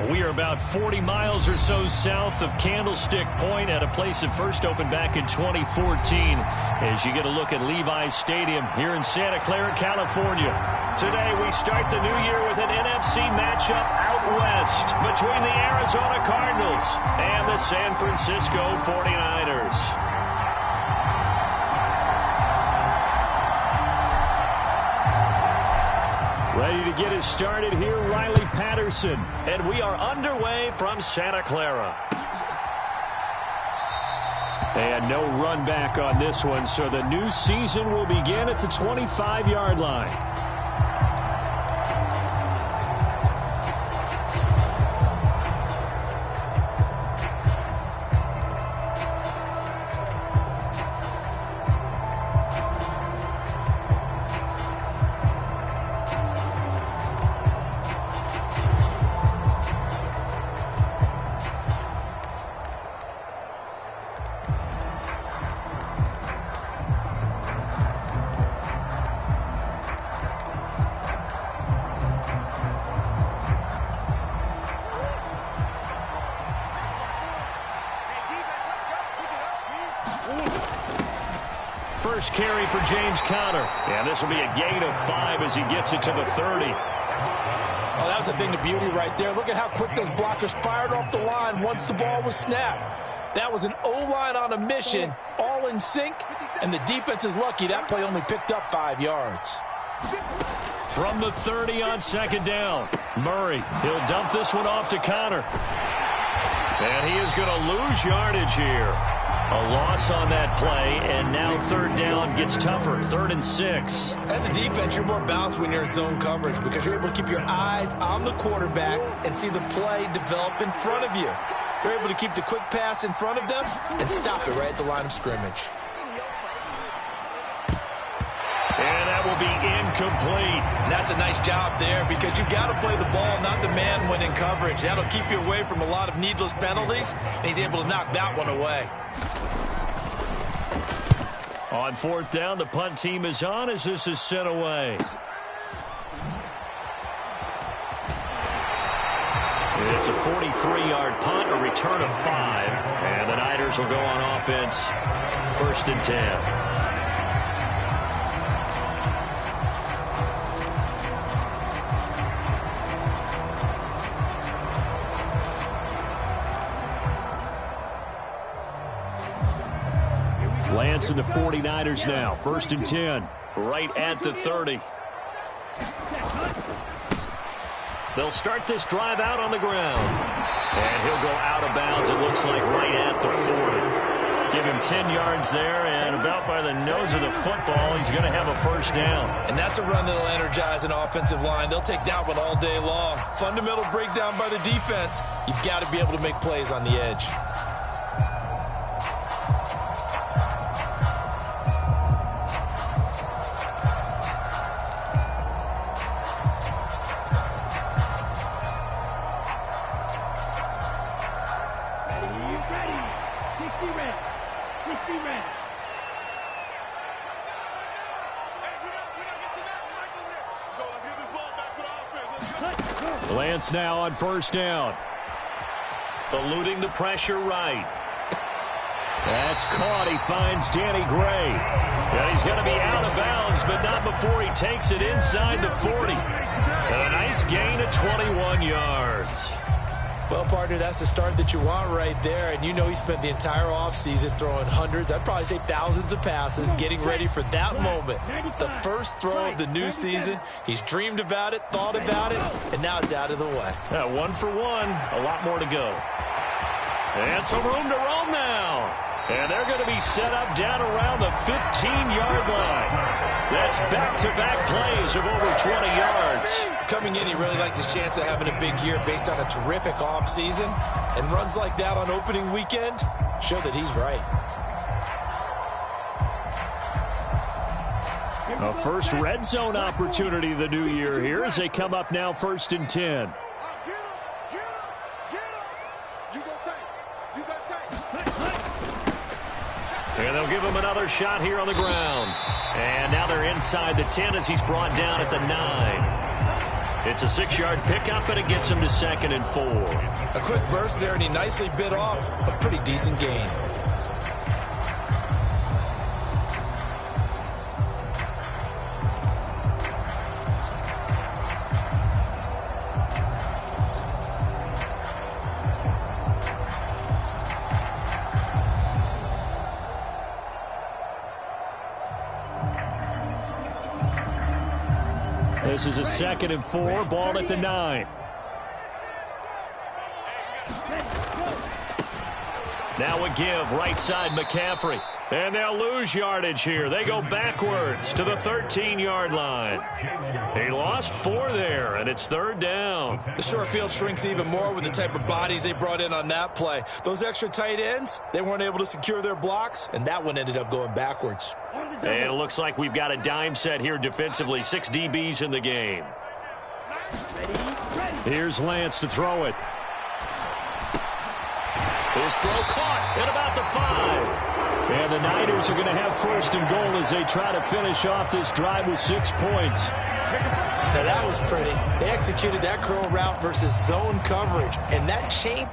We are about 40 miles or so south of Candlestick Point at a place that first opened back in 2014 as you get a look at Levi's Stadium here in Santa Clara, California. Today we start the new year with an NFC matchup out west between the Arizona Cardinals and the San Francisco 49ers. Ready to get us started here, Riley Patterson. And we are underway from Santa Clara. And no run back on this one, so the new season will begin at the 25-yard line. First carry for James Conner. And this will be a gain of 5 as he gets it to the 30. Oh, that was a thing of beauty right there. Look at how quick those blockers fired off the line once the ball was snapped. That was an O-line on a mission, all in sync, and the defense is lucky that play only picked up 5 yards. From the 30 on second down, Murray. He'll dump this one off to Conner. And he is going to lose yardage here. A loss on that play, and now third down gets tougher, 3rd and 6. As a defense, you're more balanced when you're in zone coverage because you're able to keep your eyes on the quarterback and see the play develop in front of you. You're able to keep the quick pass in front of them and stop it right at the line of scrimmage. And that will be incomplete. And that's a nice job there because you've got to play the ball, not the man when in coverage. That'll keep you away from a lot of needless penalties, and he's able to knock that one away. On 4th down, the punt team is on as this is sent away. It's a 43-yard punt, a return of 5. And the Niners will go on offense, 1st and 10. Lance and the 49ers now. 1st and 10. Right at the 30. They'll start this drive out on the ground. And he'll go out of bounds, it looks like, right at the 40. Give him 10 yards there, and about by the nose of the football, he's going to have a 1st down. And that's a run that'll energize an offensive line. They'll take that one all day long. Fundamental breakdown by the defense. You've got to be able to make plays on the edge. Lance now on 1st down. Eluding the pressure right. That's caught. He finds Danny Gray. And he's going to be out of bounds, but not before he takes it inside the 40. And a nice gain of 21 yards. Well, partner, that's the start that you want right there. And you know he spent the entire offseason throwing hundreds, I'd probably say thousands of passes, getting ready for that moment. The first throw of the new season. He's dreamed about it, thought about it, and now it's out of the way. 1 for 1. A lot more to go. And some room to roam now. And they're going to be set up down around the 15-yard line. That's back-to-back plays of over 20 yards. Coming in, he really liked his chance of having a big year based on a terrific offseason. And runs like that on opening weekend show that he's right. A first red zone opportunity the new year here as they come up now 1st and 10. And they'll give him another shot here on the ground. And now they're inside the 10 as he's brought down at the 9. It's a 6-yard pickup, and it gets him to 2nd and 4. A quick burst there, and he nicely bit off a pretty decent gain. This is a 2nd and 4, ball at the 9. Now a give, right side McCaffrey. And they'll lose yardage here. They go backwards to the 13-yard line. He lost 4 there, and it's 3rd down. The short field shrinks even more with the type of bodies they brought in on that play. Those extra tight ends, they weren't able to secure their blocks, and that one ended up going backwards. And it looks like we've got a dime set here defensively. 6 DBs in the game. Here's Lance to throw it. His throw caught at about the 5. And the Niners are going to have 1st and goal as they try to finish off this drive with 6 points. Now that was pretty. They executed that curl route versus zone coverage. And that chain...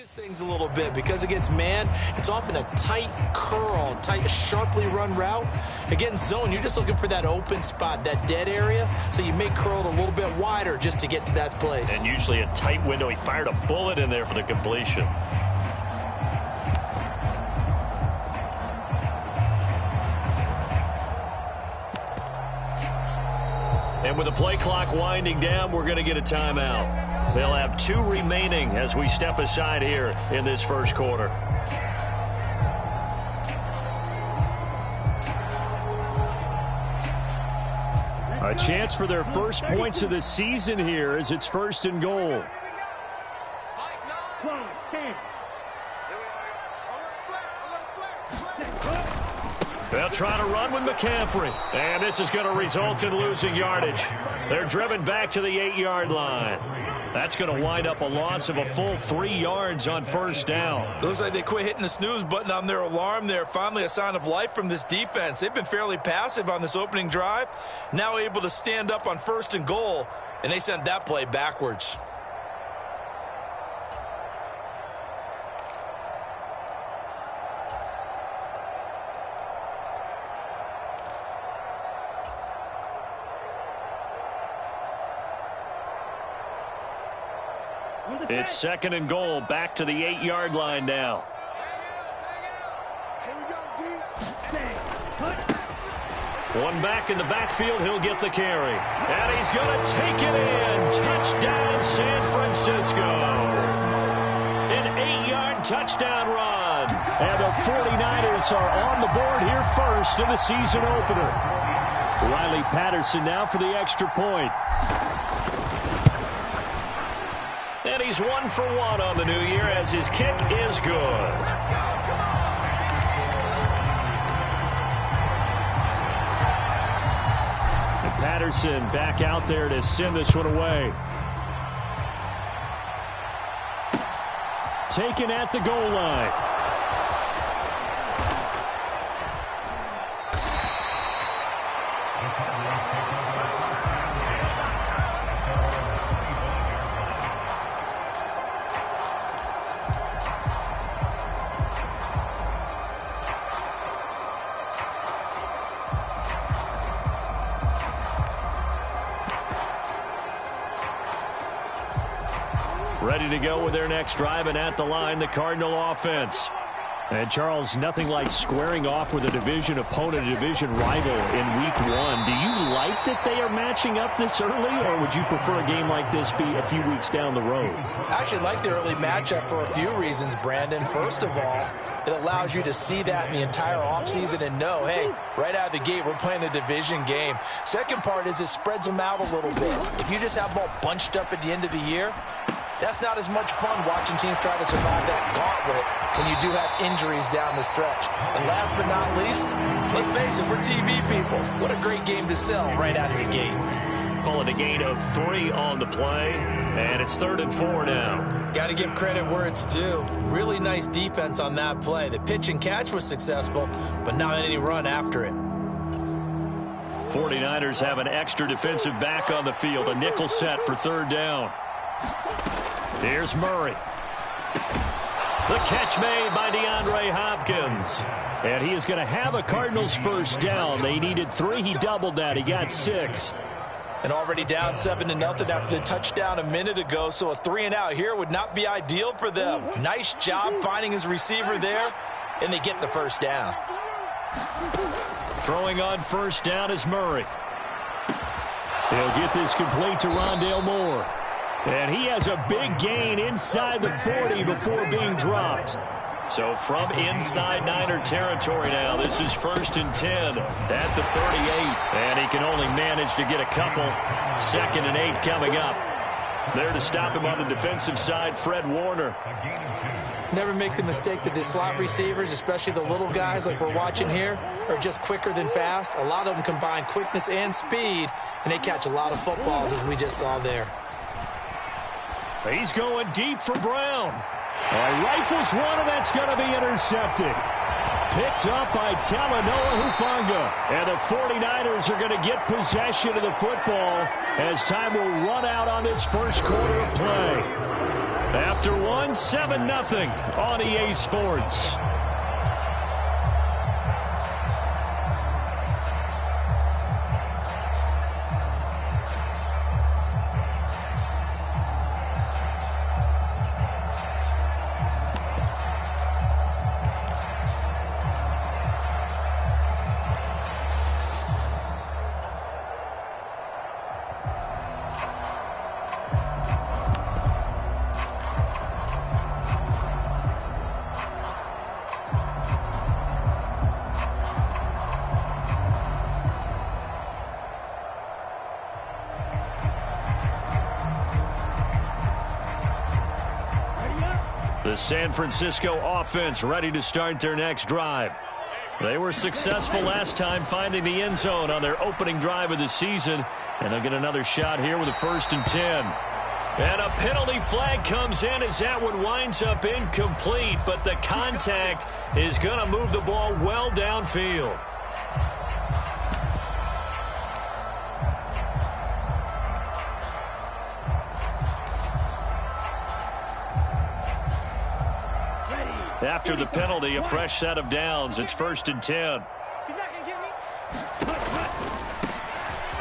things a little bit because against man, it's often a tight curl, tight, sharply run route. Against zone, you're just looking for that open spot, that dead area, so you may curl it a little bit wider just to get to that place. And usually a tight window. He fired a bullet in there for the completion. And with the play clock winding down, we're going to get a timeout. They'll have 2 remaining as we step aside here in this first quarter. A chance for their first points of the season here as it's 1st and goal. They'll try to run with McCaffrey. And this is going to result in losing yardage. They're driven back to the 8-yard line. That's going to wind up a loss of a full 3 yards on 1st down. It looks like they quit hitting the snooze button on their alarm there. Finally a sign of life from this defense. They've been fairly passive on this opening drive. Now able to stand up on 1st and goal, and they sent that play backwards. It's 2nd and goal, back to the 8-yard line now. One back in the backfield, he'll get the carry. And he's going to take it in. Touchdown, San Francisco. An 8-yard touchdown run. And the 49ers are on the board here first in the season opener. Riley Patterson now for the extra point. And he's 1 for 1 on the new year as his kick is good. And Patterson back out there to send this one away. Taken at the goal line. Ready to go with their next drive, and at the line, the Cardinal offense. And, Charles, nothing like squaring off with a division opponent, a division rival in Week 1. Do you like that they are matching up this early, or would you prefer a game like this be a few weeks down the road? I actually like the early matchup for a few reasons, Brandon. First of all, it allows you to see that in the entire offseason and know, hey, right out of the gate, we're playing a division game. Second part is it spreads them out a little bit. If you just have them all bunched up at the end of the year, that's not as much fun watching teams try to survive that gauntlet when you do have injuries down the stretch. And last but not least, let's face it, we're TV people. What a great game to sell right out of the gate. Calling a gain of 3 on the play, and it's 3rd and 4 now. Got to give credit where it's due. Really nice defense on that play. The pitch and catch was successful, but not any run after it. 49ers have an extra defensive back on the field, a nickel set for 3rd down. Here's Murray. The catch made by DeAndre Hopkins. And he is going to have a Cardinals first down. They needed 3. He doubled that. He got 6. And already down 7-0 after the touchdown a minute ago. So a 3-and-out here would not be ideal for them. Nice job finding his receiver there. And they get the first down. Throwing on first down is Murray. He'll get this complete to Rondale Moore. And he has a big gain inside the 40 before being dropped. So from inside Niner territory now, this is 1st and 10 at the 38. And he can only manage to get a couple. 2nd and 8 coming up. There to stop him on the defensive side, Fred Warner. Never make the mistake that the slot receivers, especially the little guys like we're watching here, are just quicker than fast. A lot of them combine quickness and speed, and they catch a lot of footballs, as we just saw there. He's going deep for Brown. Rifles one, and that's going to be intercepted. Picked up by Talanoa Hufanga. And the 49ers are going to get possession of the football as time will run out on this first quarter of play. After 7-0 on EA Sports. The San Francisco offense ready to start their next drive. They were successful last time finding the end zone on their opening drive of the season, and they'll get another shot here with a 1st and 10. And a penalty flag comes in as that one winds up incomplete, but the contact is going to move the ball well downfield. After the penalty, a fresh set of downs. It's 1st and 10.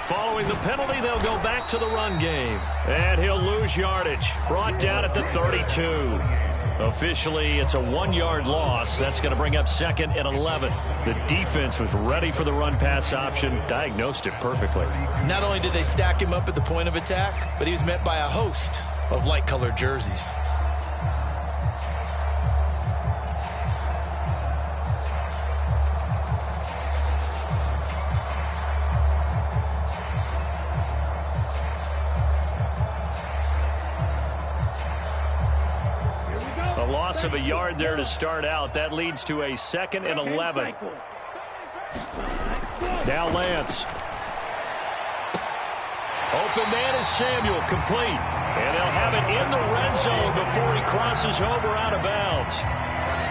Following the penalty, they'll go back to the run game. And he'll lose yardage. Brought down at the 32. Officially, it's a 1-yard loss. That's going to bring up 2nd and 11. The defense was ready for the run-pass option. Diagnosed it perfectly. Not only did they stack him up at the point of attack, but he was met by a host of light-colored jerseys. Loss of a yard there to start out. That leads to a 2nd and 11. Now Lance. Open man is Samuel, complete. And they'll have it in the red zone before he crosses over out of bounds.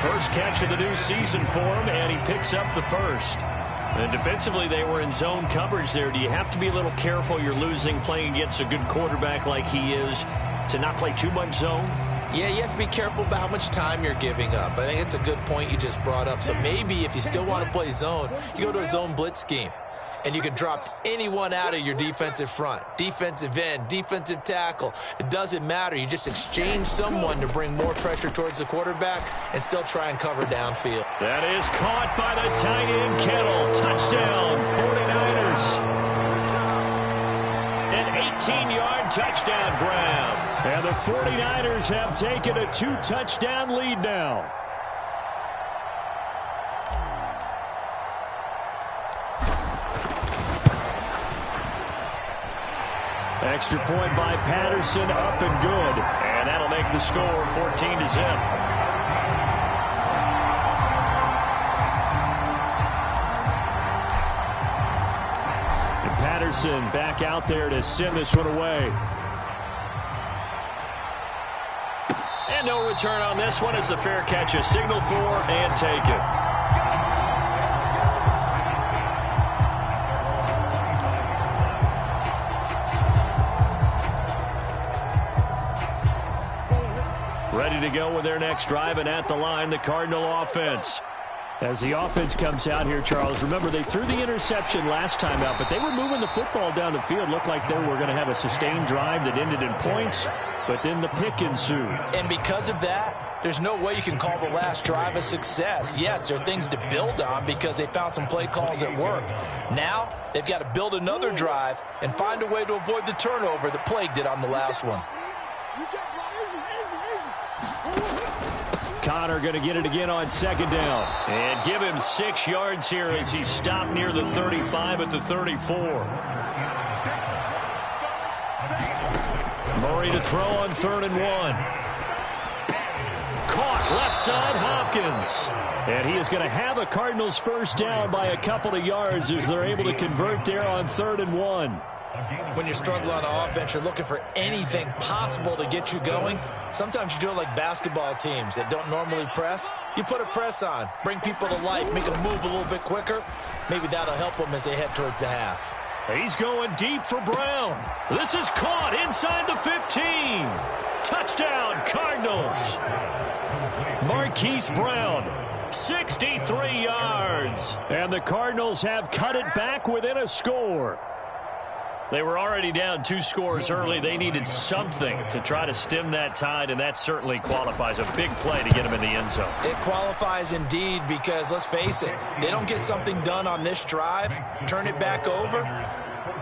First catch of the new season for him, and he picks up the first. And defensively, they were in zone coverage there. Do you have to be a little careful? You're losing, playing against a good quarterback like he is, to not play too much zone? Yeah, you have to be careful about how much time you're giving up. I think it's a good point you just brought up. So maybe if you still want to play zone, you go to a zone blitz scheme. and you can drop anyone out of your defensive front. Defensive end, defensive tackle. It doesn't matter. You just exchange someone to bring more pressure towards the quarterback and still try and cover downfield. That is caught by the tight end, Kittle. Touchdown, 49ers. An 18-yard touchdown, Brown. And the 49ers have taken a 2-touchdown lead now. Extra point by Patterson, up and good. And that'll make the score 14-0. And Patterson back out there to send this one away. And no return on this one as the fair catch is signaled for and taken. Ready to go with their next drive, and at the line, the Cardinal offense. As the offense comes out here, Charles, remember they threw the interception last time out, but they were moving the football down the field. Looked like they were going to have a sustained drive that ended in points, but then the pick ensued. And because of that, there's no way you can call the last drive a success. Yes, there are things to build on because they found some play calls that work. Now, they've got to build another drive and find a way to avoid the turnover that plagued it on the last one. Connor going to get it again on second down. And give him 6 yards here as he stopped near the 35 at the 34. Murray to throw on 3rd and 1. Caught left side, Hopkins. And he is going to have a Cardinals first down by a couple of yards as they're able to convert there on 3rd and 1. When you're struggling on offense, you're looking for anything possible to get you going. Sometimes you do it like basketball teams that don't normally press. You put a press on, bring people to life, make them move a little bit quicker. Maybe that'll help them as they head towards the half. He's going deep for Brown. This is caught inside the 15. Touchdown, Cardinals. Marquise Brown, 63 yards. And the Cardinals have cut it back within a score. They were already down 2 scores early. They needed something to try to stem that tide, and that certainly qualifies. A big play to get them in the end zone. It qualifies indeed because, let's face it, they don't get something done on this drive, turn it back over,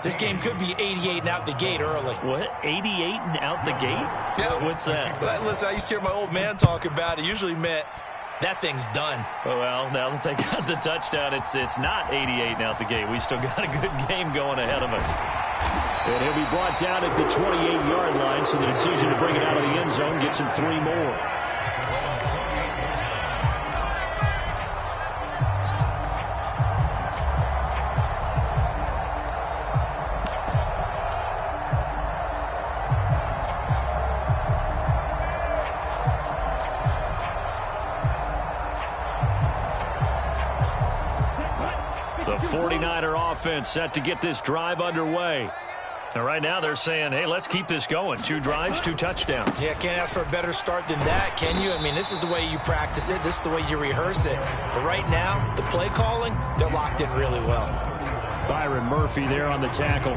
this game could be 88 and out the gate early. What? 88 and out the gate? Yeah. What's that? Listen, I used to hear my old man talk about it. Usually meant that thing's done. Well, now that they got the touchdown, it's not 88 and out the gate. We still got a good game going ahead of us. And he'll be brought down at the 28-yard line, so the decision to bring it out of the end zone gets him 3 more. The 49er offense set to get this drive underway. And right now they're saying, hey, let's keep this going. 2 drives, 2 touchdowns. Yeah, can't ask for a better start than that, can you? I mean, this is the way you practice it. This is the way you rehearse it. But right now, the play calling, they're locked in really well. Byron Murphy there on the tackle.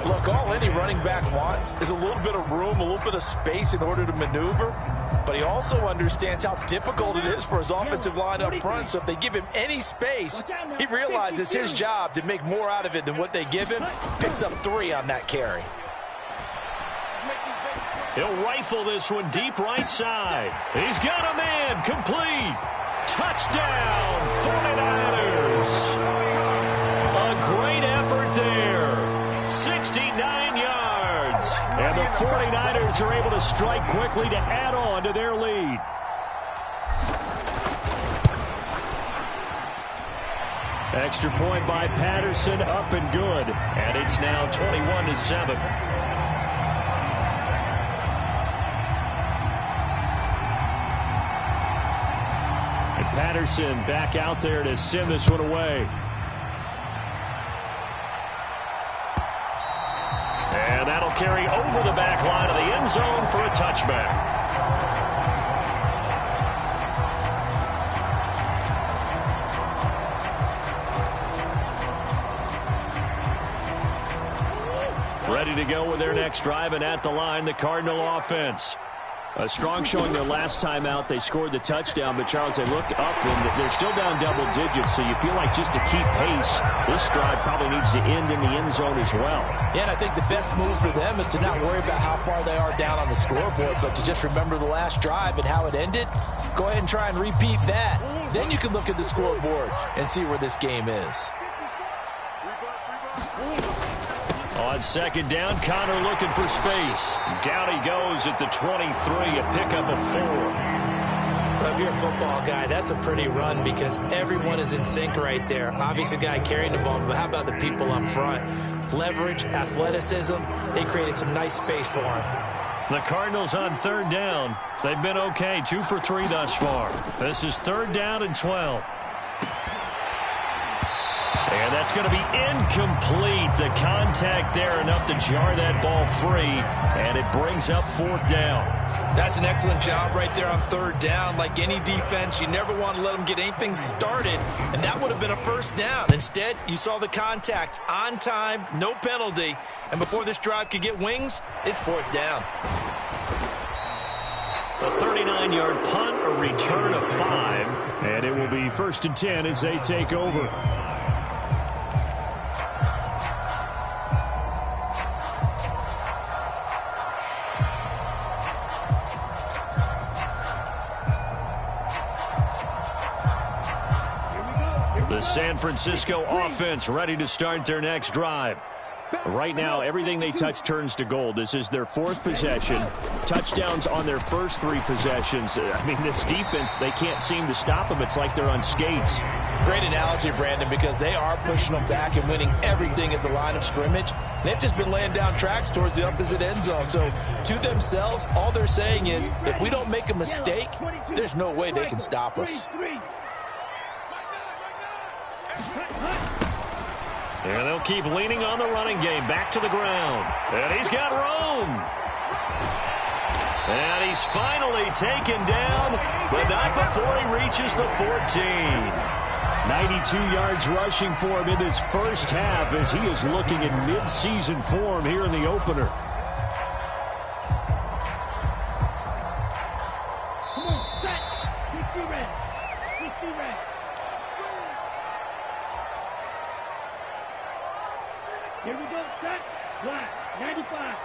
Look, all any running back wants is a little bit of room, a little bit of space in order to maneuver. But he also understands how difficult it is for his offensive line up front. So if they give him any space, he realizes his job to make more out of it than what they give him. Picks up 3 on that carry. He'll rifle this one deep right side. He's got a man complete. Touchdown, 49ers. A great effort there. 69 yards. And the 49ers are able to strike quickly to add on to their lead. Extra point by Patterson, up and good. And it's now 21-7. And Patterson back out there to send this one away. And that'll carry over the back line of the end zone for a touchback. to go with their next drive, and at the line, the Cardinal offense. A strong showing their last time out. They scored the touchdown, but, Charles, they look up, and they're still down double digits, so you feel like just to keep pace, this drive probably needs to end in the end zone as well. Yeah, and I think the best move for them is to not worry about how far they are down on the scoreboard, but to just remember the last drive and how it ended. Go ahead and try and repeat that. Then you can look at the scoreboard and see where this game is. On second down, Connor looking for space. Down he goes at the 23, a pickup of 4. Well, if you're a football guy, that's a pretty run because everyone is in sync right there. Obviously, the guy carrying the ball, but how about the people up front? Leverage, athleticism, they created some nice space for him. The Cardinals on third down. They've been okay, 2 for 3 thus far. This is third down and 12. And that's going to be incomplete. The contact there enough to jar that ball free, and it brings up fourth down. That's an excellent job right there on third down. Like any defense, you never want to let them get anything started, and that would have been a first down. Instead, you saw the contact on time, no penalty, and before this drive could get wings, it's fourth down. A 39-yard punt, a return of 5, and it will be first and 10 as they take over. The San Francisco offense ready to start their next drive. Right now, everything they touch turns to gold. This is their 4th possession. Touchdowns on their first 3 possessions. I mean, this defense, they can't seem to stop them. It's like they're on skates. Great analogy, Brandon, because they are pushing them back and winning everything at the line of scrimmage. They've just been laying down tracks towards the opposite end zone. So, to themselves, all they're saying is, if we don't make a mistake, there's no way they can stop us. And they'll keep leaning on the running game. Back to the ground. And he's got room. And he's finally taken down, but not before he reaches the 14. 92 yards rushing for him in his first half as he is looking in mid-season form here in the opener. Come on, set. 60 red. 60 red. Here we go, set. Black, 95.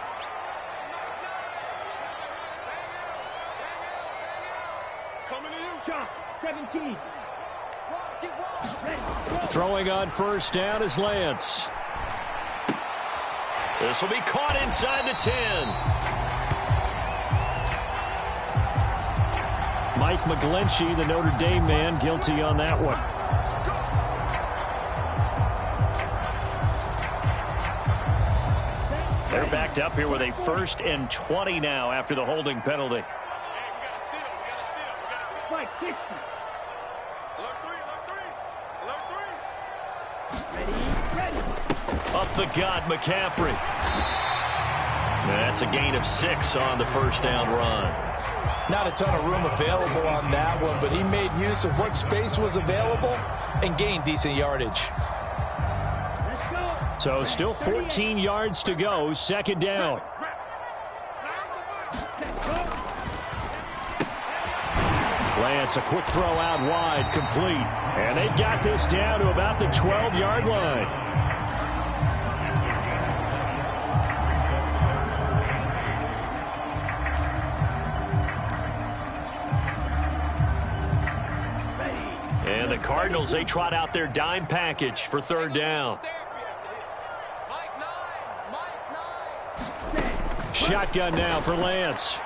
Coming to you. Chop, 17. Throwing on first down is Lance. This will be caught inside the 10. Mike McGlinchey, the Notre Dame man, guilty on that one. They're backed up here with a 1st and 20 now after the holding penalty. Fight, 60. Ready. Up the gut, McCaffrey. That's a gain of 6 on the first down run. Not a ton of room available on that one, but he made use of what space was available and gained decent yardage. Let's go. So still 14 yards to go, second down. Lance, a quick throw out wide, complete. And they've got this down to about the 12-yard line. And the Cardinals, they trot out their dime package for third down. Shotgun now for Lance.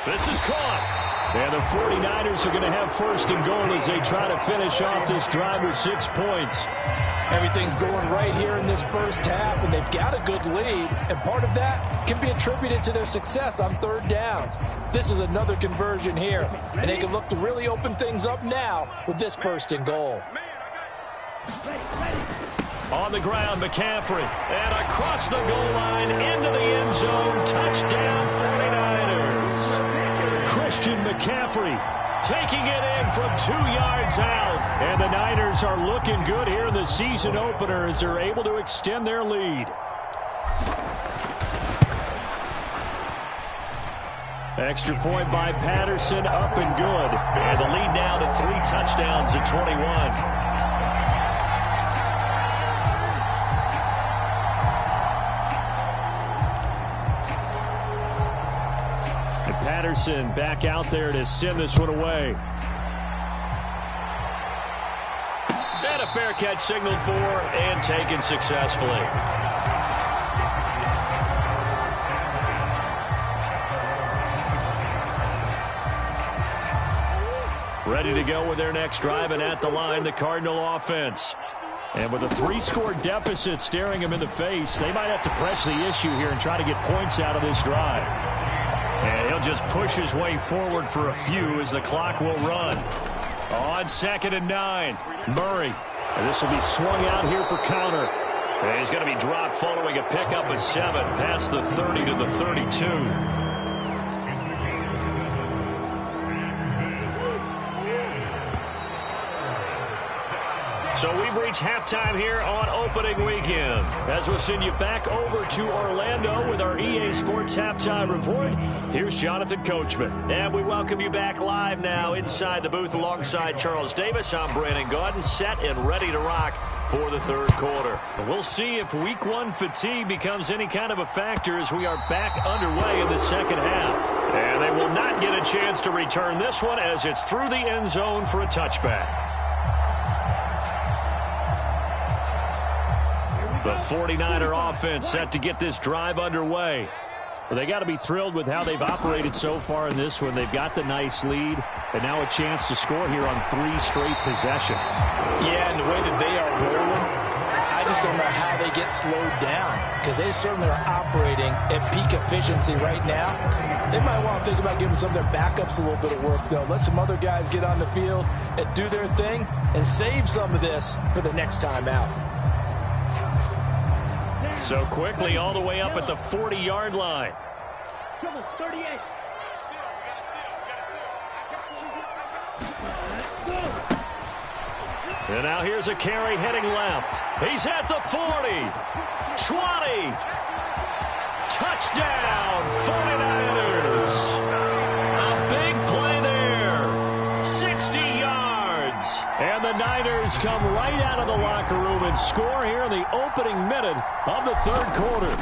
This is caught. And the 49ers are going to have first and goal as they try to finish off this drive with 6 points. Everything's going right here in this first half, and they've got a good lead, and part of that can be attributed to their success on third downs. This is another conversion here, and they can look to really open things up now with this first and goal. On the ground, McCaffrey, and across the goal line into the end zone. Touchdown, 49ers. Christian McCaffrey taking it in from 2 yards out. And the Niners are looking good here in the season opener as they're able to extend their lead. Extra point by Patterson, up and good. And the lead now to 3 touchdowns at 21. Patterson back out there to send this one away. And a fair catch signaled for and taken successfully. Ready to go with their next drive, and at the line, the Cardinal offense. And with a 3-score deficit staring them in the face, they might have to press the issue here and try to get points out of this drive. And he'll just push his way forward for a few as the clock will run. On 2nd and 9, Murray. And this will be swung out here for counter. And he's going to be dropped following a pickup of 7 past the 30 to the 32. So we've reached halftime here on opening weekend. As we'll send you back over to Orlando with our EA Sports Halftime Report, here's Jonathan Coachman. And we welcome you back live now inside the booth alongside Charles Davis. I'm Brandon Gaudin, set and ready to rock for the third quarter. And we'll see if Week 1 fatigue becomes any kind of a factor as we are back underway in the second half. And they will not get a chance to return this one as it's through the end zone for a touchback. The 49er offense set to get this drive underway. Well, they got to be thrilled with how they've operated so far in this one. They've got the nice lead, and now a chance to score here on 3 straight possessions. Yeah, and the way that they are rolling, I just don't know how they get slowed down, because they certainly are operating at peak efficiency right now. They might want to think about giving some of their backups a little bit of work, though. Let some other guys get on the field and do their thing and save some of this for the next time out. So quickly all the way up at the 40-yard line. 38. And now here's a carry heading left. He's at the 40. 20. Touchdown, 49ers. A big play there. 60 yards. And the Niners come right out of the locker room and score here in the opening minute of the third quarter.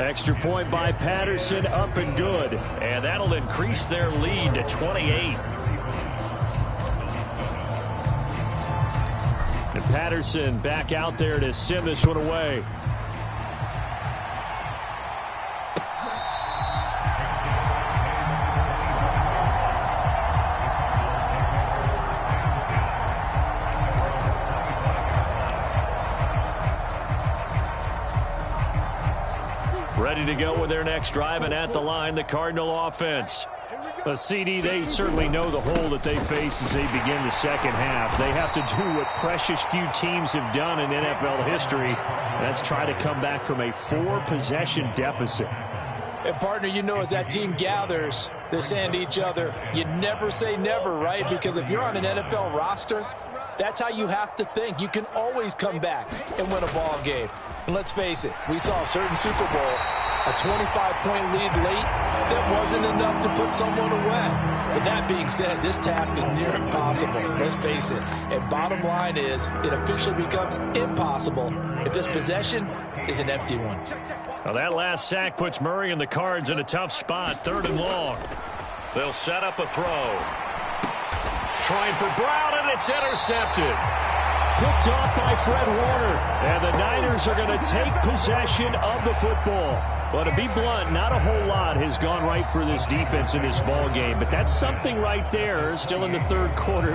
Extra point by Patterson, up and good. And that'll increase their lead to 28. And Patterson back out there to send this one away. Ready to go with their next drive, and at the line, the Cardinal offense. CD, they certainly know the hole that they face as they begin the second half. They have to do what precious few teams have done in NFL history. That's try to come back from a 4-possession deficit. And, partner, you know, as that team gathers, they're saying to each other, you never say never, right? Because if you're on an NFL roster, that's how you have to think. You can always come back and win a ball game. And let's face it, we saw a certain Super Bowl, a 25-point lead late, that wasn't enough to put someone away. But that being said, this task is near impossible. Let's face it. And bottom line is, it officially becomes impossible if this possession is an empty one. Well, that last sack puts Murray and the Cards in a tough spot, 3rd and long. They'll set up a throw. Trying for Brown, and it's intercepted. Picked off by Fred Warner. And the Niners are going to take possession of the football. Well, to be blunt, not a whole lot has gone right for this defense in this ball game, but that's something right there. Still in the third quarter.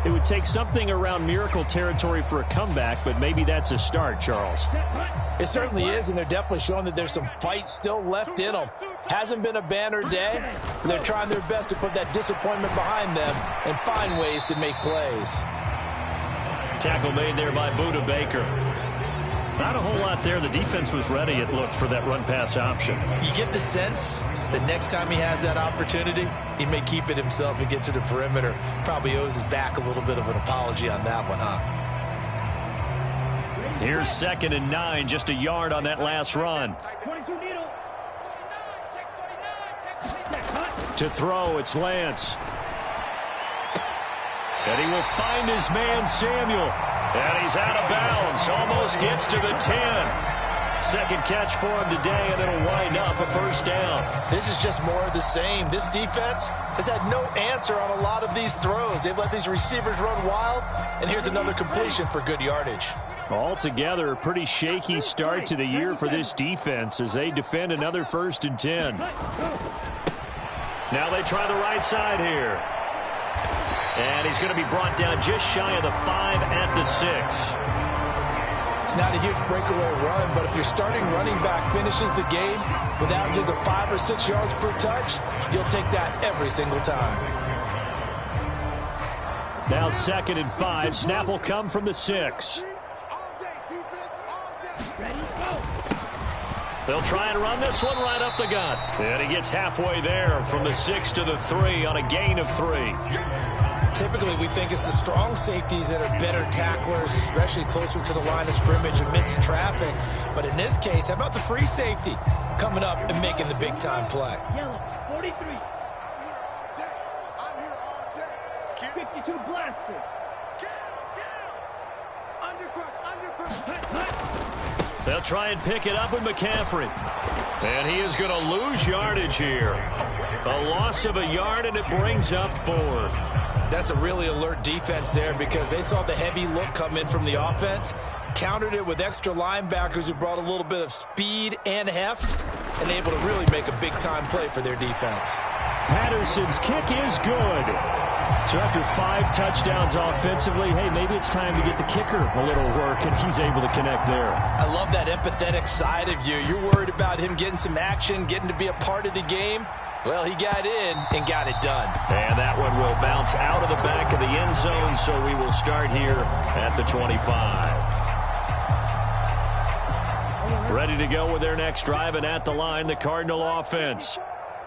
It would take something around miracle territory for a comeback, but maybe that's a start, Charles. It certainly is, and they're definitely showing that there's some fight still left in them. Hasn't been a banner day. They're trying their best to put that disappointment behind them and find ways to make plays. Tackle made there by Buda Baker. Not a whole lot there. The defense was ready, it looked, for that run-pass option. You get the sense that next time he has that opportunity, he may keep it himself and get to the perimeter. Probably owes his back a little bit of an apology on that one, huh? Here's 2nd and 9, just a yard on that last run. 22 needle. To throw, it's Lance. And he will find his man, Samuel. And he's out of bounds. Almost gets to the 10. Second catch for him today, and it'll wind up a first down. This is just more of the same. This defense has had no answer on a lot of these throws. They've let these receivers run wild, and here's another completion for good yardage. Altogether, a pretty shaky start to the year for this defense as they defend another 1st and 10. Now they try the right side here. And he's going to be brought down just shy of the 5 at the 6. It's not a huge breakaway run, but if your starting running back finishes the game with averages of 5 or 6 yards per touch, you'll take that every single time. Now 2nd and 5. Snap will come from the 6. They'll try and run this one right up the gut. And he gets halfway there from the 6 to the 3 on a gain of 3. Typically, we think it's the strong safeties that are better tacklers, especially closer to the line of scrimmage amidst traffic. But in this case, how about the free safety coming up and making the big-time play? Yellow, 43. 52 blaster. They'll try and pick it up with McCaffrey. And he is going to lose yardage here. A loss of a yard, and it brings up 4th. That's a really alert defense there because they saw the heavy look come in from the offense, countered it with extra linebackers who brought a little bit of speed and heft, and able to really make a big-time play for their defense. Patterson's kick is good. So after 5 touchdowns offensively, hey, maybe it's time to get the kicker a little work, and he's able to connect there. I love that empathetic side of you. You're worried about him getting some action, getting to be a part of the game. Well, he got in and got it done. And that one will bounce out of the back of the end zone, so we will start here at the 25. Ready to go with their next drive, and at the line, the Cardinal offense.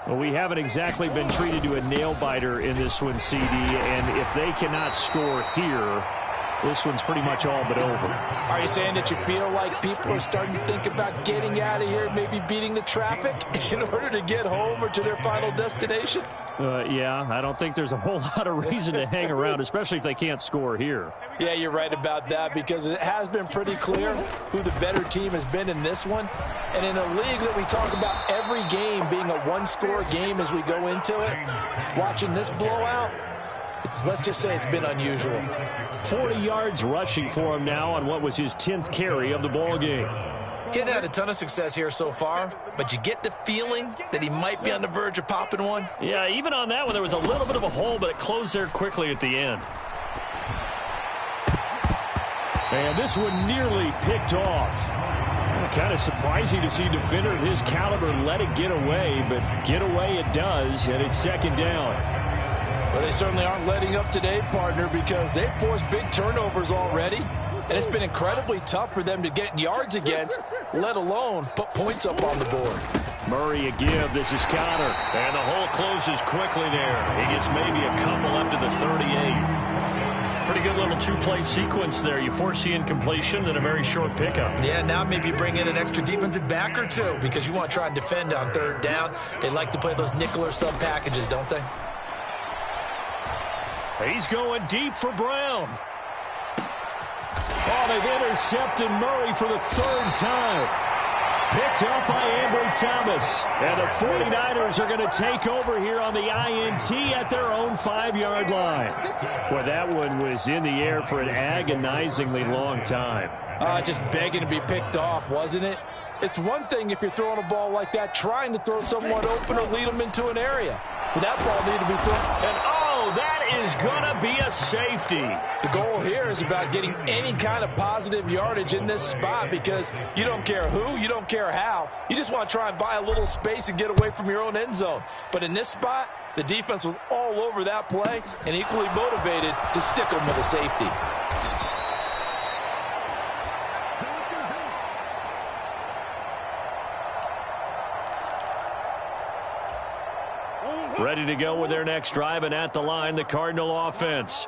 Well, we haven't exactly been treated to a nail-biter in this one, CD, and if they cannot score here, this one's pretty much all but over. Are you saying that you feel like people are starting to think about getting out of here, maybe beating the traffic in order to get home or to their final destination? Yeah, I don't think there's a whole lot of reason to hang around, especially if they can't score here. Yeah, you're right about that because it has been pretty clear who the better team has been in this one. And in a league that we talk about every game being a one-score game as we go into it, watching this blowout, let's just say it's been unusual. 40 yards rushing for him now on what was his 10th carry of the ball game. Getting had a ton of success here so far, but you get the feeling that he might be on the verge of popping one. Yeah, even on that one, there was a little bit of a hole, but it closed there quickly at the end. And this one nearly picked off. Kind of surprising to see a defender of his caliber let it get away, but get away it does, and it's 2nd down. Well, they certainly aren't letting up today, partner, because they've forced big turnovers already, and it's been incredibly tough for them to get yards against, let alone put points up on the board. Murray a give. This is Connor. And the hole closes quickly there. He gets maybe a couple up to the 38. Pretty good little 2-play sequence there. You force the incompletion, then a very short pickup. Yeah, now maybe you bring in an extra defensive back or two because you want to try and defend on 3rd down. They like to play those nickel or sub packages, don't they? He's going deep for Brown. Oh, they've intercepted Murray for the 3rd time. Picked up by Ambry Thomas. And the 49ers are going to take over here on the INT at their own 5-yard line. Well, that one was in the air for an agonizingly long time. Just begging to be picked off, wasn't it? It's one thing if you're throwing a ball like that, trying to throw someone open or lead them into an area. But that ball needed to be thrown. And that is going to be a safety. The goal here is about getting any kind of positive yardage in this spot because you don't care who, you don't care how. You just want to try and buy a little space and get away from your own end zone. But in this spot, the defense was all over that play and equally motivated to stick them with a safety. Ready to go with their next drive, and at the line, the Cardinal offense.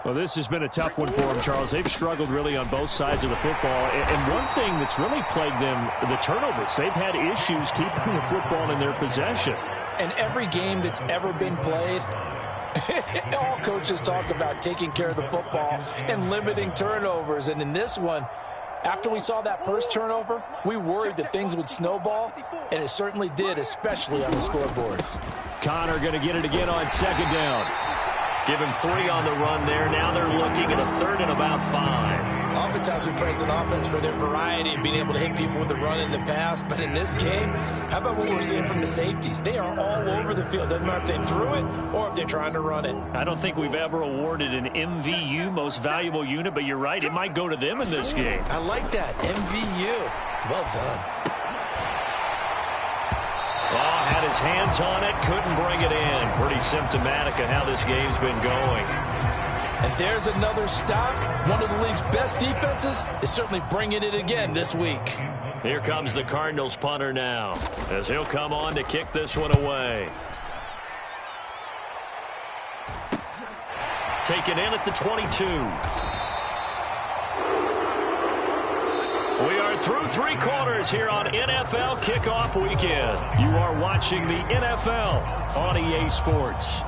Well, this has been a tough one for them, Charles. They've struggled really on both sides of the football. And one thing that's really plagued them, the turnovers. They've had issues keeping the football in their possession. And every game that's ever been played, all coaches talk about taking care of the football and limiting turnovers. And in this one, after we saw that first turnover, we worried that things would snowball, and it certainly did, especially on the scoreboard. Connor going to get it again on second down. Give him 3 on the run there. Now they're looking at a 3rd and about 5. Oftentimes we praise an offense for their variety of being able to hit people with the run in the pass. But in this game, how about what we're seeing from the safeties? They are all over the field. Doesn't matter if they threw it or if they're trying to run it. I don't think we've ever awarded an MVU, most valuable unit, but you're right. It might go to them in this game. I like that. MVU. Well done. Oh, had his hands on it, couldn't bring it in. Pretty symptomatic of how this game's been going. And there's another stop. One of the league's best defenses is certainly bringing it again this week. Here comes the Cardinals punter now, as he'll come on to kick this one away. Taken in at the 22. We are through 3 quarters here on NFL Kickoff Weekend. You are watching the NFL on EA Sports.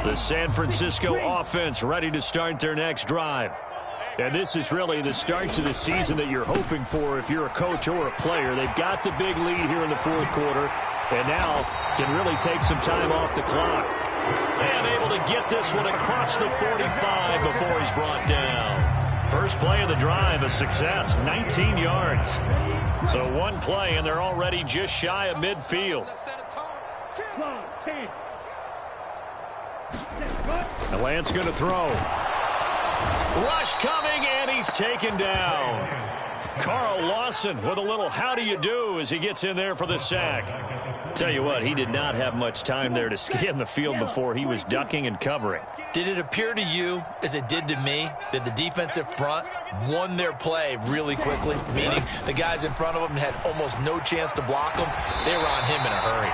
The San Francisco offense ready to start their next drive. And this is really the start to the season that you're hoping for if you're a coach or a player. They've got the big lead here in the 4th quarter, and now can really take some time off the clock. And able to get this one across the 45 before he's brought down. First play of the drive, a success, 19 yards. So one play, and they're already just shy of midfield. And Lance going to throw. Rush coming, and he's taken down. Carl Lawson with a little how do you do as he gets in there for the sack. Tell you what, he did not have much time there to scan the field before he was ducking and covering. Did it appear to you, as it did to me, that the defensive front won their play really quickly? Meaning the guys in front of them had almost no chance to block them. They were on him in a hurry.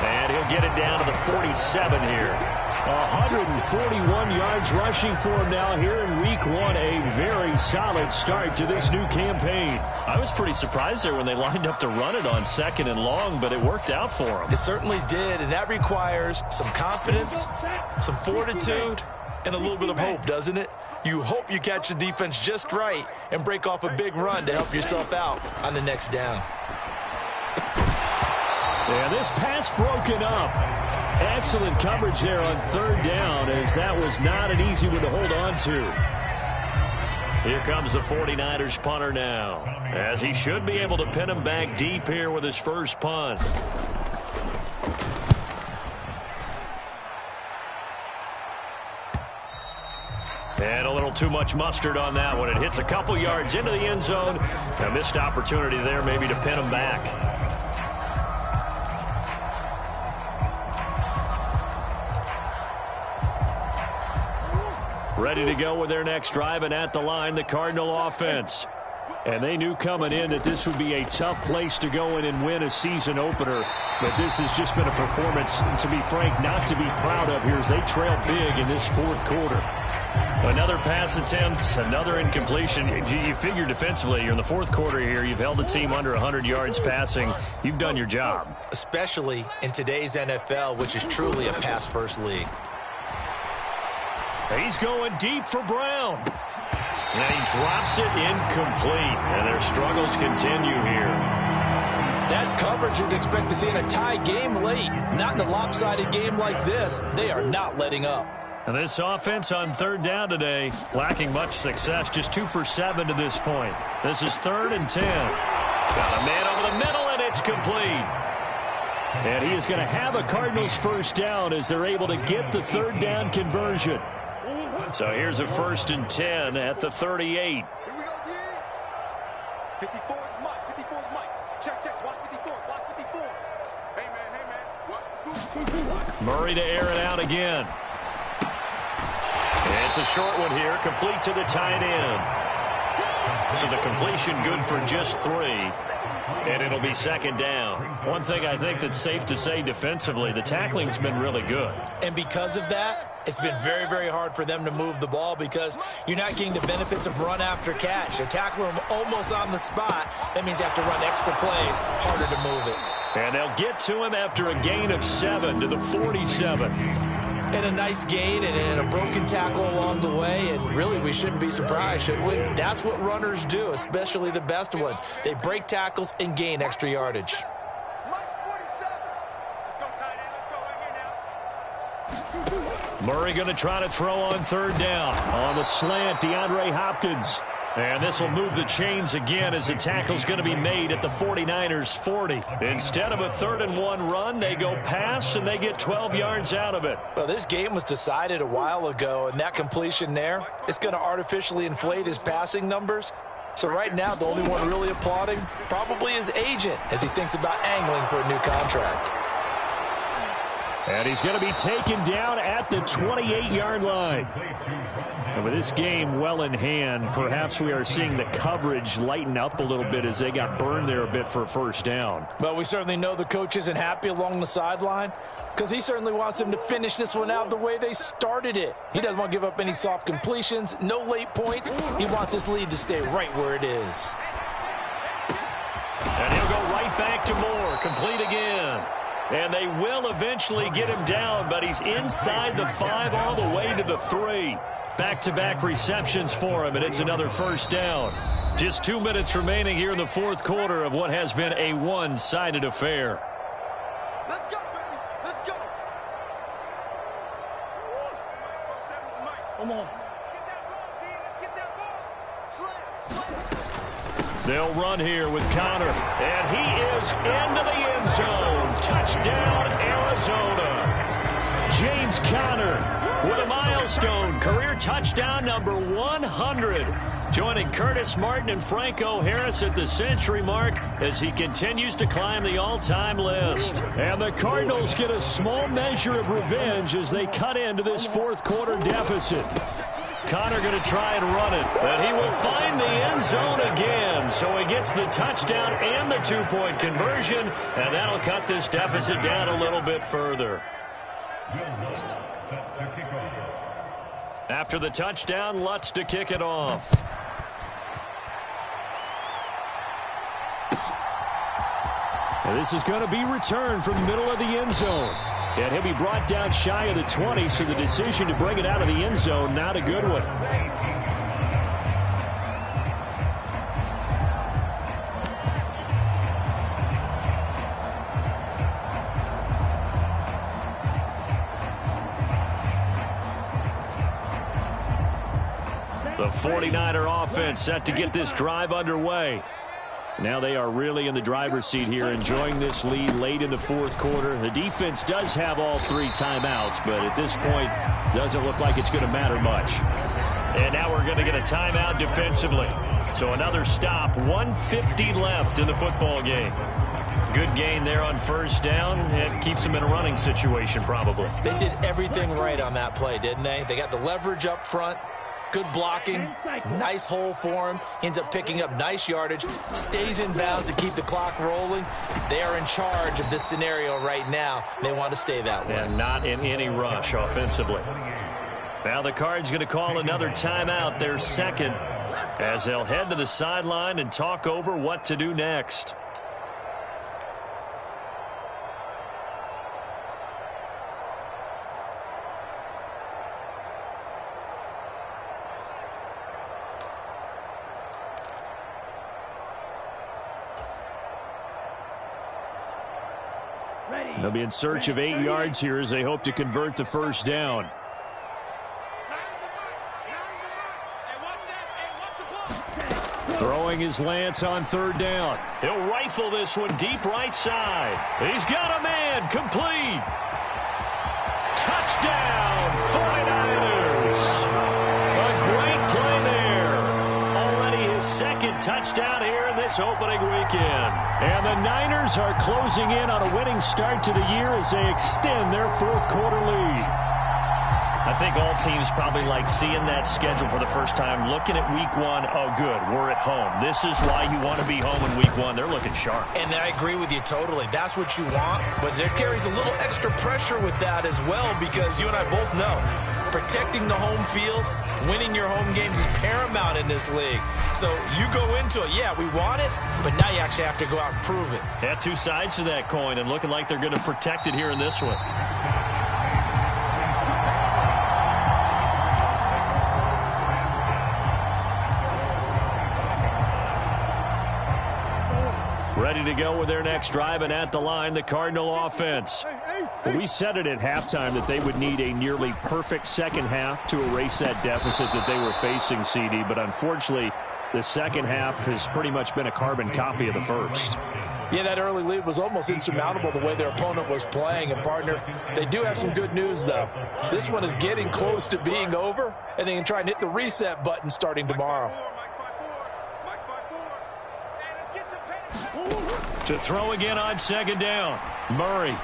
And he'll get it down to the 47 here. 141 yards rushing for him now here in week 1. A very solid start to this new campaign. I was pretty surprised there when they lined up to run it on 2nd and long, but it worked out for him. It certainly did, and that requires some confidence, some fortitude, and a little bit of hope, doesn't it? You hope you catch the defense just right and break off a big run to help yourself out on the next down. Yeah, this pass broken up. Excellent coverage there on 3rd down, as that was not an easy one to hold on to. Here comes the 49ers punter now, as he should be able to pin him back deep here with his first punt. And a little too much mustard on that one. It hits a couple yards into the end zone. A missed opportunity there maybe to pin him back. Ready to go with their next drive, and at the line, the Cardinal offense. And they knew coming in that this would be a tough place to go in and win a season opener. But this has just been a performance, to be frank, not to be proud of here as they trail big in this 4th quarter. Another pass attempt, another incompletion. You figure defensively, you're in the 4th quarter here. You've held the team under 100 yards passing. You've done your job. Especially in today's NFL, which is truly a pass-first league. He's going deep for Brown. And he drops it incomplete. And their struggles continue here. That's coverage you'd expect to see in a tie game late. Not in a lopsided game like this. They are not letting up. And this offense on 3rd down today, lacking much success. Just 2 for 7 to this point. This is 3rd and 10. Got a man over the middle, and it's complete. And he is going to have a Cardinals first down as they're able to get the 3rd down conversion. So here's a 1st and 10 at the 38. Here we go, yeah. 54 is Mike. 54 is Mike. Check. Watch 54. Watch 54. Hey, man. Watch the goose. Murray to air it out again. It's a short one here, complete to the tight end. So the completion good for just 3. And it'll be second down. One thing I think that's safe to say defensively, the tackling's been really good. And because of that, it's been very, very hard for them to move the ball because you're not getting the benefits of run after catch. They're tackling them almost on the spot. That means you have to run extra plays, harder to move it. And they'll get to him after a gain of 7 to the 47. And a nice gain and a broken tackle along the way, and really we shouldn't be surprised, should we? That's what runners do, especially the best ones. They break tackles and gain extra yardage. Mike's 47. Let's go, tight end. Let's go right here now. Murray going to try to throw on third down. On the slant, DeAndre Hopkins. And this will move the chains again as the tackle's going to be made at the 49ers 40. Instead of a 3rd-and-1 run, they go pass, and they get 12 yards out of it. Well, this game was decided a while ago, and that completion there is going to artificially inflate his passing numbers. So right now, the only one really applauding probably his agent as he thinks about angling for a new contract. And he's going to be taken down at the 28-yard line. And with this game well in hand, perhaps we are seeing the coverage lighten up a little bit as they got burned there a bit for a first down. But we certainly know the coach isn't happy along the sideline because he certainly wants them to finish this one out the way they started it. He doesn't want to give up any soft completions, no late points. He wants his lead to stay right where it is. And he'll go right back to Moore, complete again. And they will eventually get him down, but he's inside the 5 all the way to the 3. Back-to-back receptions for him, and it's another first down. Just 2 minutes remaining here in the fourth quarter of what has been a one-sided affair. Let's go, baby. Let's go. Come on. Let's get that ball, D. Let's get that ball. Slam. They'll run here with Connor, and he is into the end zone. Touchdown, Arizona. James Conner with a milestone career touchdown number 100. Joining Curtis Martin and Franco Harris at the century mark as he continues to climb the all-time list. And the Cardinals get a small measure of revenge as they cut into this fourth quarter deficit. Connor going to try and run it, but he will find the end zone again. So he gets the touchdown and the 2-point conversion, and that'll cut this deficit down a little bit further. After the touchdown, Lutz to kick it off. And this is going to be returned from the middle of the end zone. And he'll be brought down shy of the 20, so the decision to bring it out of the end zone, not a good one. The 49er offense set to get this drive underway. Now they are really in the driver's seat here, enjoying this lead late in the fourth quarter. The defense does have all 3 timeouts, but at this point, doesn't look like it's going to matter much. And now we're going to get a timeout defensively. So another stop, 1:50 left in the football game. Good gain there on first down. It keeps them in a running situation, probably. They did everything right on that play, didn't they? They got the leverage up front. Good blocking, nice hole for him, ends up picking up nice yardage, stays in bounds to keep the clock rolling. They are in charge of this scenario right now. They want to stay that way. And not in any rush offensively. Now the Cards going to call another timeout, their second, as they'll head to the sideline and talk over what to do next. They'll be in search of 8 yards here as they hope to convert the first down. Throwing his Lance on third down. He'll rifle this one deep right side. He's got a man, complete. Touchdown, 49ers. A great play there. Already his second touchdown here in this opening weekend. And the Niners are closing in on a winning start to the year as they extend their fourth quarter lead. I think all teams probably like seeing that schedule for the first time, looking at week one. Oh, good, we're at home. This is why you want to be home in week one. They're looking sharp. And I agree with you totally. That's what you want, but there carries a little extra pressure with that as well, because you and I both know protecting the home field, winning your home games is paramount in this league. So you go into it, yeah, we want it, but now you actually have to go out and prove it. Yeah, two sides to that coin, and looking like they're going to protect it here in this one. Ready to go with their next drive, and at the line, the Cardinal offense. Well, we said it at halftime that they would need a nearly perfect second half to erase that deficit that they were facing, CD, but unfortunately, the second half has pretty much been a carbon copy of the first. Yeah, that early lead was almost insurmountable the way their opponent was playing. And, partner, they do have some good news, though. This one is getting close to being over, and they can try and hit the reset button starting tomorrow. To throw again on second down. Murray.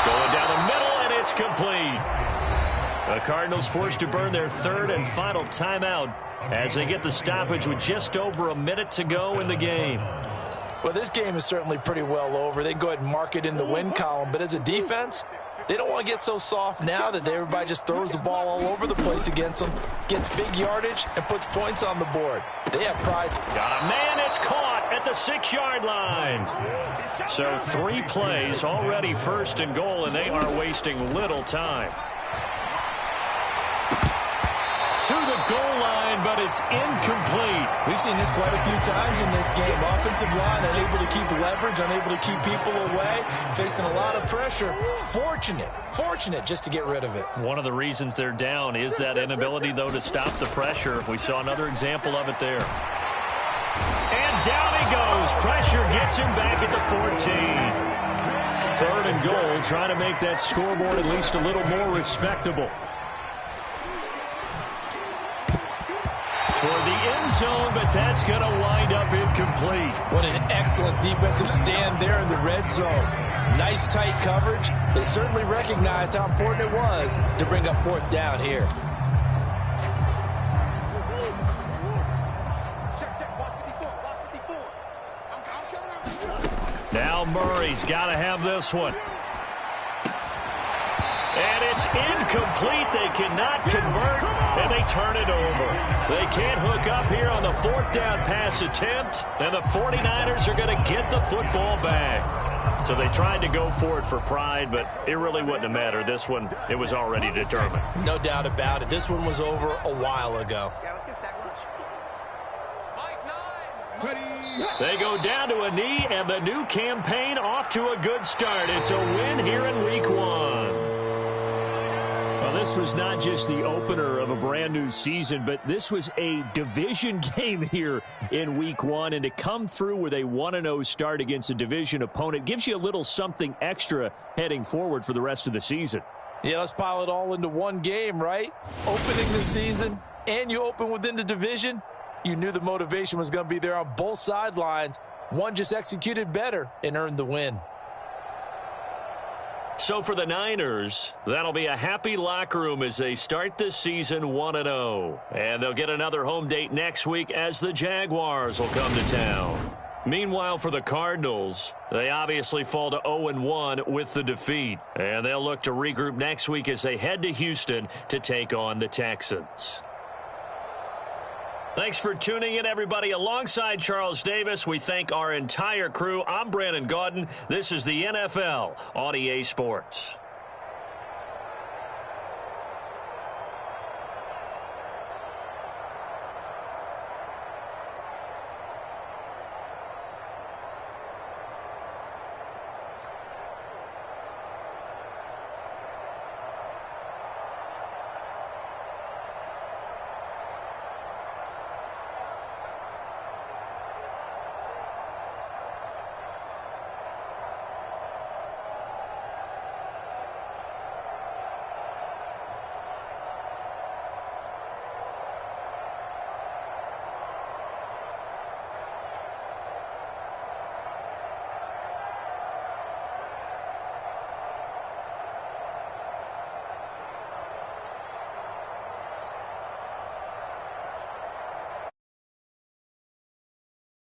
Going down the middle, and it's complete. The Cardinals forced to burn their third and final timeout as they get the stoppage with just over a minute to go in the game. Well, this game is certainly pretty well over. They can go ahead and mark it in the win column. But as a defense, they don't want to get so soft now that everybody just throws the ball all over the place against them, gets big yardage, and puts points on the board. They have pride. Got a man. It's caught at the 6-yard line. So 3 plays already first and goal, and they are wasting little time. To the goal line, but it's incomplete. We've seen this quite a few times in this game. Offensive line unable to keep leverage, unable to keep people away, facing a lot of pressure. Fortunate just to get rid of it. One of the reasons they're down is that inability, though, to stop the pressure. We saw another example of it there. And down he goes. Pressure gets him back at the 14. Third and goal, trying to make that scoreboard at least a little more respectable. For the end zone, but that's going to wind up incomplete. What an excellent defensive stand there in the red zone. Nice tight coverage. They certainly recognized how important it was to bring up fourth down here. Now Murray's got to have this one. And it's incomplete. They cannot convert, and they turn it over. They can't hook up here on the fourth down pass attempt, and the 49ers are going to get the football back. So they tried to go for it for pride, but it really wouldn't have mattered. This one, it was already determined. No doubt about it. This one was over a while ago. Yeah, let's get sack lunch. They go down to a knee, and the new campaign off to a good start. It's a win here in week one. Well, this was not just the opener of a brand new season, but this was a division game here in week one. And to come through with a 1-0 start against a division opponent gives you a little something extra heading forward for the rest of the season. Yeah, let's pile it all into one game, right? Opening the season, and you open within the division. You knew the motivation was going to be there on both sidelines. One just executed better and earned the win. So for the Niners, that'll be a happy locker room as they start this season 1-0. And they'll get another home date next week as the Jaguars will come to town. Meanwhile, for the Cardinals, they obviously fall to 0-1 with the defeat. And they'll look to regroup next week as they head to Houston to take on the Texans. Thanks for tuning in, everybody. Alongside Charles Davis, we thank our entire crew. I'm Brandon Gaudin. This is the NFL on EA Sports.